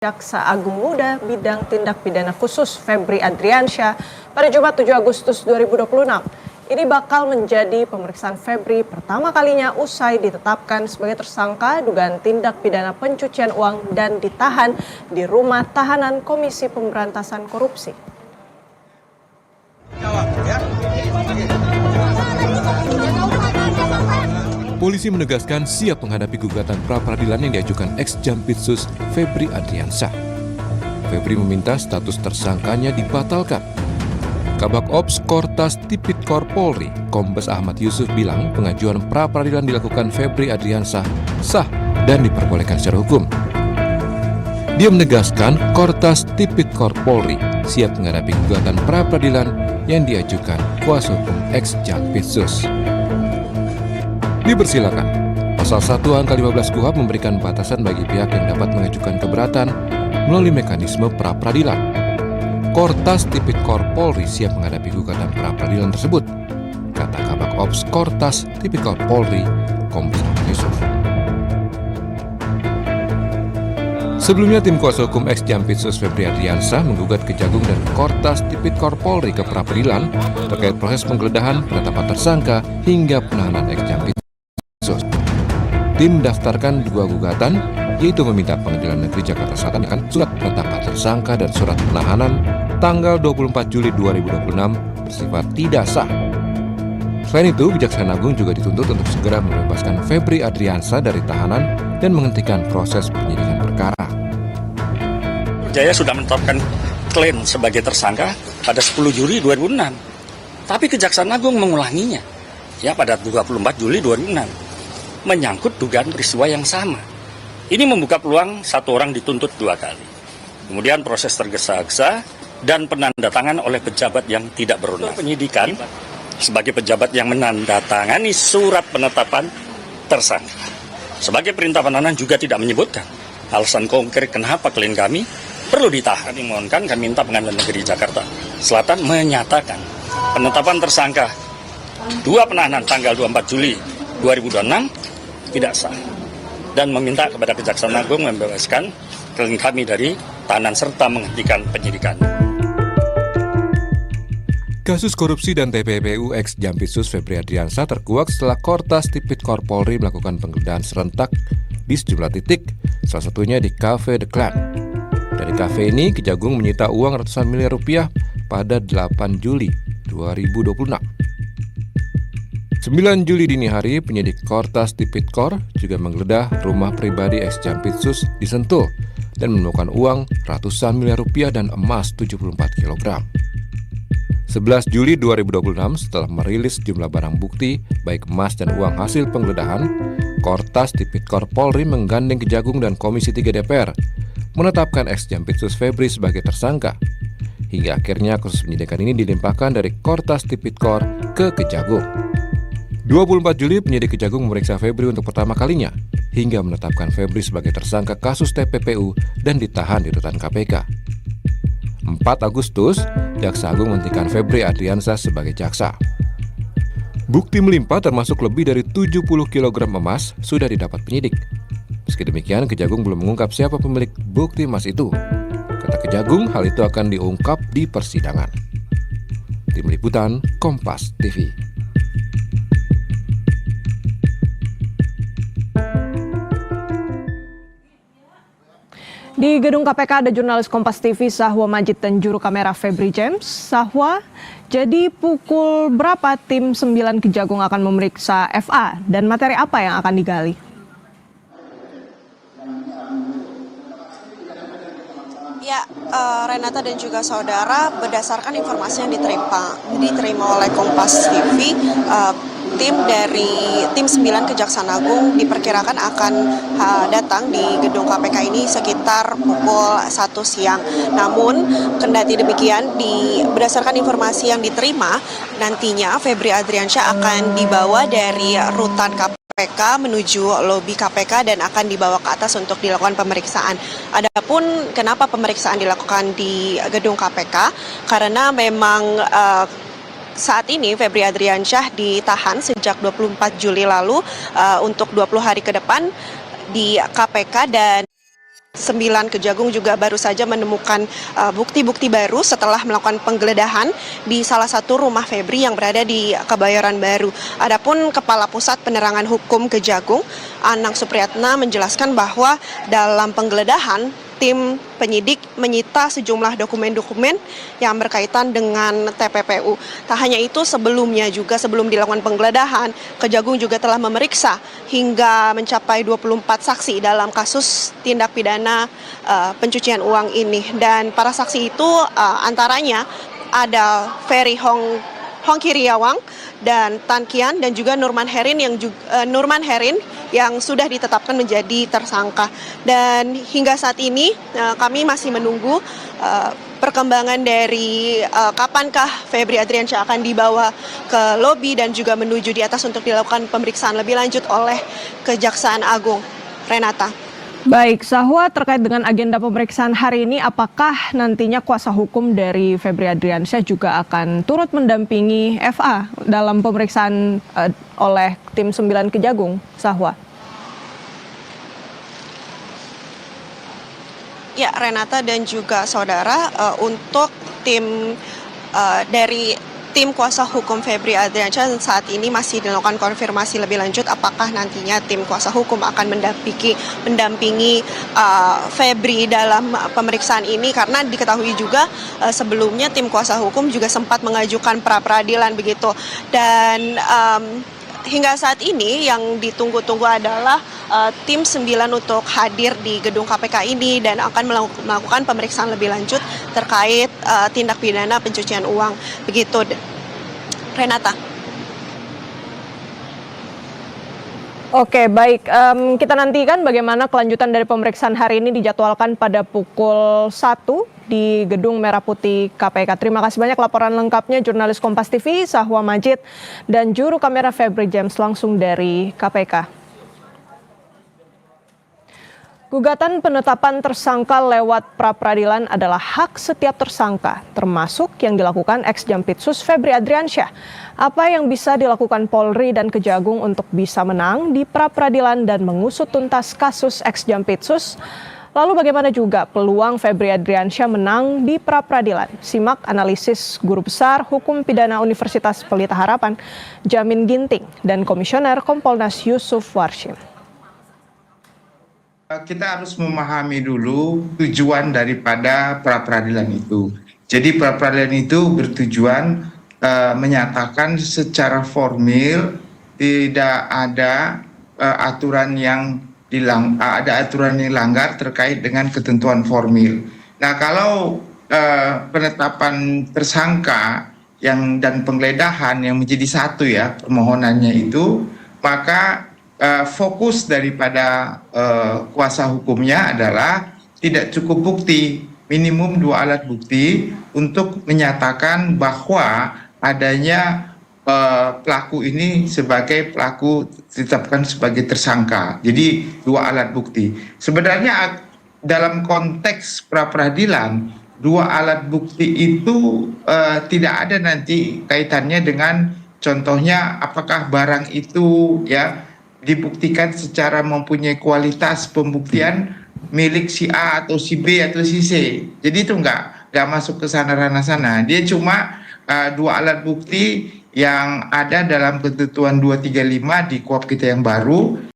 Jaksa Agung Muda Bidang Tindak Pidana Khusus Febri Adriansyah pada Jumat 7 Agustus 2026. Ini bakal menjadi pemeriksaan Febri pertama kalinya usai ditetapkan sebagai tersangka dugaan tindak pidana pencucian uang dan ditahan di rumah tahanan Komisi Pemberantasan Korupsi. Polisi menegaskan siap menghadapi gugatan pra-peradilan yang diajukan ex-Jampitsus Febri Adriansyah. Febri meminta status tersangkanya dibatalkan. Kabak Ops Kortas Tipikor Polri, Kombes Ahmad Yusuf bilang pengajuan pra-peradilan dilakukan Febri Adriansyah sah dan diperbolehkan secara hukum. Dia menegaskan Kortas Tipikor Polri siap menghadapi gugatan pra-peradilan yang diajukan kuasa hukum ex-Jampitsus. Dipersilakan. Pasal 1 angka 15 KUHP memberikan batasan bagi pihak yang dapat mengajukan keberatan melalui mekanisme pra-peradilan. Kortas Tipikor Polri siap menghadapi gugatan pra-peradilan tersebut, kata Kabak Ops Kortas Tipikor Polri, Kombes Ahmad Yusuf. Sebelumnya tim kuasa hukum ex-Jampitsus Febri Adriansyah menggugat Kejagung dan Kortas Tipikor Polri ke pra-peradilan terkait proses penggeledahan, penetapan tersangka hingga penahanan ex-Jampitsus. Tim mendaftarkan 2 gugatan, yaitu meminta Pengadilan Negeri Jakarta Selatan akan surat penetapan tersangka dan surat penahanan tanggal 24 Juli 2026 bersifat tidak sah. Selain itu, Kejaksaan Agung juga dituntut untuk segera membebaskan Febri Adriansyah dari tahanan dan menghentikan proses penyidikan perkara. Jaya sudah menetapkan klaim sebagai tersangka pada 10 Juli 2006, tapi Kejaksaan Agung mengulanginya ya pada 24 Juli 2006. Menyangkut dugaan peristiwa yang sama. Ini membuka peluang satu orang dituntut 2 kali. Kemudian proses tergesa-gesa dan penandatangan oleh pejabat yang tidak berwenang. Penyidikan sebagai pejabat yang menandatangani surat penetapan tersangka. Sebagai perintah penahanan juga tidak menyebutkan alasan konkret kenapa klien kami perlu ditahan. Dimohonkan kami minta Pengadilan Negeri Jakarta Selatan menyatakan penetapan tersangka 2 penahanan tanggal 24 Juli 2026 tidak sah dan meminta kepada Kejaksaan Agung membebaskan klien kami dari tahanan serta menghentikan penyidikan. Kasus korupsi dan TPPU ex-Jampitsus Febri Adriansyah terkuak setelah Kortas Tipikor Polri melakukan penggeledahan serentak di sejumlah titik, salah satunya di Cafe The Clan. Dari kafe ini, Kejagung menyita uang ratusan miliar rupiah pada 8 Juli 2026. 9 Juli dini hari, penyidik Kortas Tipikor juga menggeledah rumah pribadi ex-Jampitsus di Sentul dan menemukan uang ratusan miliar rupiah dan emas 74 kg. 11 Juli 2026, setelah merilis jumlah barang bukti, baik emas dan uang hasil penggeledahan, Kortas Tipikor Polri menggandeng Kejagung dan Komisi 3 DPR, menetapkan ex-Jampitsus Febri sebagai tersangka. Hingga akhirnya kasus penyidikan ini dilimpahkan dari Kortas Tipikor ke Kejagung. 24 Juli, penyidik Kejagung memeriksa Febri untuk pertama kalinya, hingga menetapkan Febri sebagai tersangka kasus TPPU dan ditahan di rutan KPK. 4 Agustus, Jaksa Agung menghentikan Febri Adriansyah sebagai jaksa. Bukti melimpah termasuk lebih dari 70 kg emas sudah didapat penyidik. Meski demikian, Kejagung belum mengungkap siapa pemilik bukti emas itu. Kata Kejagung, hal itu akan diungkap di persidangan. Tim Liputan, Kompas TV. Di gedung KPK ada jurnalis Kompas TV Sahwa Majid dan juru kamera Febri James. Sahwa, jadi pukul berapa tim 9 Kejagung akan memeriksa FA dan materi apa yang akan digali? Ya, Renata dan juga saudara, berdasarkan informasi yang diterima oleh Kompas TV, tim dari tim 9 Kejaksaan Agung diperkirakan akan datang di gedung KPK ini sekitar pukul 1 siang. Namun, kendati demikian, berdasarkan informasi yang diterima, nantinya Febri Adriansyah akan dibawa dari rutan KPK menuju lobi KPK dan akan dibawa ke atas untuk dilakukan pemeriksaan. Adapun kenapa pemeriksaan dilakukan di gedung KPK? Karena memang saat ini Febri Adriansyah ditahan sejak 24 Juli lalu untuk 20 hari ke depan di KPK dan 9 Kejagung juga baru saja menemukan bukti-bukti baru setelah melakukan penggeledahan di salah satu rumah Febri yang berada di Kebayoran Baru. Adapun Kepala Pusat Penerangan Hukum Kejagung, Anang Supriyatna, menjelaskan bahwa dalam penggeledahan tim penyidik menyita sejumlah dokumen-dokumen yang berkaitan dengan TPPU. Tak hanya itu, sebelumnya juga sebelum dilakukan penggeledahan, Kejagung juga telah memeriksa hingga mencapai 24 saksi dalam kasus tindak pidana pencucian uang ini. Dan para saksi itu antaranya ada Ferry Hong Kiriawang dan Tan Kian dan juga Nurman Herin yang sudah ditetapkan menjadi tersangka. Dan hingga saat ini kami masih menunggu perkembangan dari kapankah Febri Adriansyah akan dibawa ke lobi dan juga menuju di atas untuk dilakukan pemeriksaan lebih lanjut oleh Kejaksaan Agung. Renata. Baik, Sahwa, terkait dengan agenda pemeriksaan hari ini, apakah nantinya kuasa hukum dari Febri Adriansyah juga akan turut mendampingi FA dalam pemeriksaan oleh tim 9 Kejagung, Sahwa? Ya, Renata dan juga saudara, untuk tim dari tim kuasa hukum Febri Adriansyah saat ini masih dilakukan konfirmasi lebih lanjut apakah nantinya tim kuasa hukum akan mendampingi Febri dalam pemeriksaan ini, karena diketahui juga sebelumnya tim kuasa hukum juga sempat mengajukan pra peradilan begitu. Dan hingga saat ini yang ditunggu-tunggu adalah tim 9 untuk hadir di gedung KPK ini dan akan melakukan pemeriksaan lebih lanjut terkait tindak pidana pencucian uang. Begitu, Renata. Oke, baik. Kita nantikan bagaimana kelanjutan dari pemeriksaan hari ini, dijadwalkan pada pukul 1 di Gedung Merah Putih KPK. Terima kasih banyak laporan lengkapnya jurnalis Kompas TV, Sahwa Majid, dan juru kamera Febri James langsung dari KPK. Gugatan penetapan tersangka lewat pra-peradilan adalah hak setiap tersangka, termasuk yang dilakukan ex-Jampitsus Febri Adriansyah. Apa yang bisa dilakukan Polri dan Kejagung untuk bisa menang di pra-peradilan dan mengusut tuntas kasus ex-Jampitsus? Lalu bagaimana juga peluang Febri Adriansyah menang di pra-peradilan? Simak analisis Guru Besar Hukum Pidana Universitas Pelita Harapan, Jamin Ginting, dan Komisioner Kompolnas Yusuf Warshim. Kita harus memahami dulu tujuan daripada pra-peradilan itu. Jadi pra-peradilan itu bertujuan menyatakan secara formil tidak ada aturan yang dilanggar terkait dengan ketentuan formil. Nah, kalau penetapan tersangka dan penggeledahan yang menjadi satu ya permohonannya itu, maka fokus daripada kuasa hukumnya adalah tidak cukup bukti, minimum 2 alat bukti untuk menyatakan bahwa adanya pelaku ini sebagai pelaku ditetapkan sebagai tersangka. Jadi 2 alat bukti. Sebenarnya dalam konteks pra-peradilan 2 alat bukti itu tidak ada nanti kaitannya dengan contohnya apakah barang itu ya dibuktikan secara mempunyai kualitas pembuktian milik si A atau si B atau si C. Jadi itu nggak masuk ke sana ranah sana. Dia cuma 2 alat bukti yang ada dalam ketentuan 235 di KUHP kita yang baru